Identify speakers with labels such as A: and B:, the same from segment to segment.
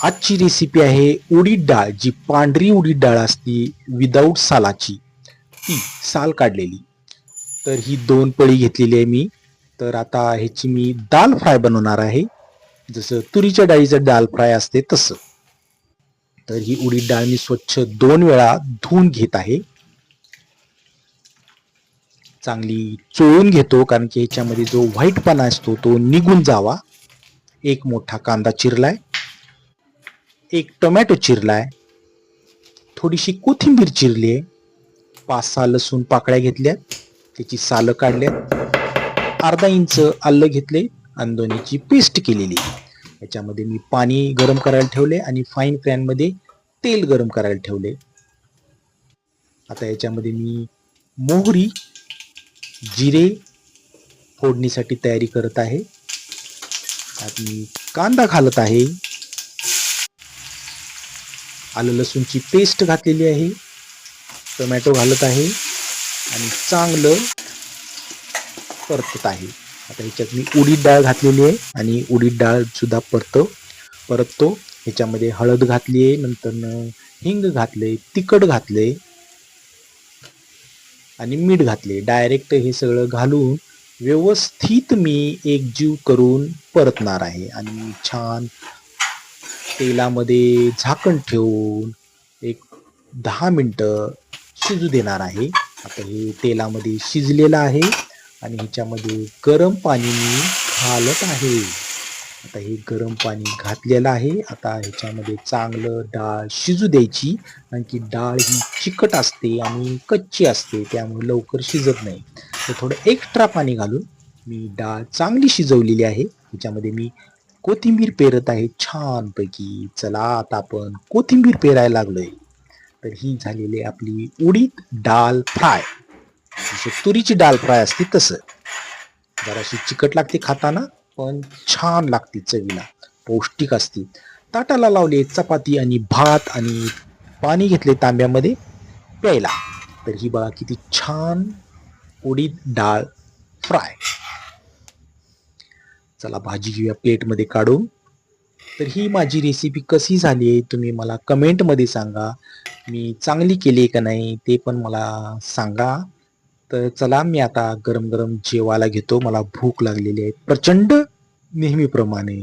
A: आजची रेसिपी आहे उडीद डाळ, जी पांढरी उडीद डाळ असती विदाऊट सालाची, ती साल काढलेली. तर ही 2 पळी घेतलेली आहे मी. तर आता ह्याची मी दाल फ्राय बनवणार आहे. जसं तुरीच्या डाळीचं दाल फ्राय असते तसं. तर ही उडीद डाळ मी स्वच्छ 2 वेळा धुवून घेत आहे. चांगली चोळून घेतो, कारण की ह्याच्यामध्ये जो व्हाईटपणा असतो तो निघून जावा. एक मोठा कांदा चिरलाय, एक टोमॅटो चिरलाय, थोडीशी कोथिंबीर चिरली आहे, 5-6 लसूण पाकळ्या घेतल्यात, त्याची सालं काढल्यात, अर्धा इंच आलं घेतले आणि दोन्हीची पेस्ट केलेली. याच्यामध्ये मी पाणी गरम करायला ठेवले आणि फ्राईंग पॅनमध्ये तेल गरम करायला ठेवले. आता याच्यामध्ये मी मोहरी, जिरे फोडणीसाठी तयारी करत आहे. त्यात मी कांदा घालत आहे, आलं लसूणची पेस्ट घातलेली आहे, टोमॅटो घालत आहे आणि चांगलं परतत आहे. आता ह्याच्यात मी उडीद डाळ घातलेली आहे आणि उडीद डाळ सुद्धा परततो. ह्याच्यामध्ये हळद घातली आहे, नंतर हिंग घातले, तिखट घातले आणि मीठ घातले. डायरेक्ट हे सगळं घालून व्यवस्थित मी एकजीव करून परतणार आहे आणि छान तेलामध्ये झाकण ठेवून एक 10 मिनटं शिजू देणार आहे. आता हे तेलामध्ये शिजलेलं आहे आणि ह्याच्यामध्ये गरम पाणी मी घालत आहे. आता हे गरम पाणी घातलेलं आहे. आता ह्याच्यामध्ये चांगलं डाळ शिजू द्यायची, कारण की डाळ ही चिकट असते आणि कच्ची असते, त्यामुळे लवकर शिजत नाही. तर थोडं एक्स्ट्रा पाणी घालून मी डाळ चांगली शिजवलेली आहे. ह्याच्यामध्ये मी कोथिंबीर पेरत आहे छानपैकी. चला आता आपण कोथिंबीर पेरायला लागलोय. तर ही झालेली आपली उडीद डाळ फ्राय. जसं तुरीची डाळ फ्राय असते तसं. जराशी चिकट लागते खाताना, पण छान लागते चवीला, पौष्टिक असते. ताटाला लावले चपाती आणि भात आणि पाणी घेतले तांब्यामध्ये प्यायला. तर ही बघा किती छान उडीद डाळ फ्राय. चला भाजी घेऊया प्लेटमध्ये काढून. तर ही माझी रेसिपी कशी झाली आहे तुम्ही मला कमेंटमध्ये सांगा. मी चांगली केली का नाही ते पण मला सांगा. तर चला मी आता गरम गरम जेवायला घेतो. मला भूक लागलेली आहे प्रचंड, नेहमीप्रमाणे.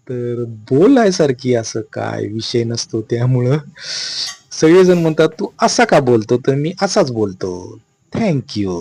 A: तर बोलायसारखी असं काय विषय नसतो, त्यामुळं सगळेजण म्हणतात तू असा का बोलतो, तर मी असाच बोलतो. थँक्यू.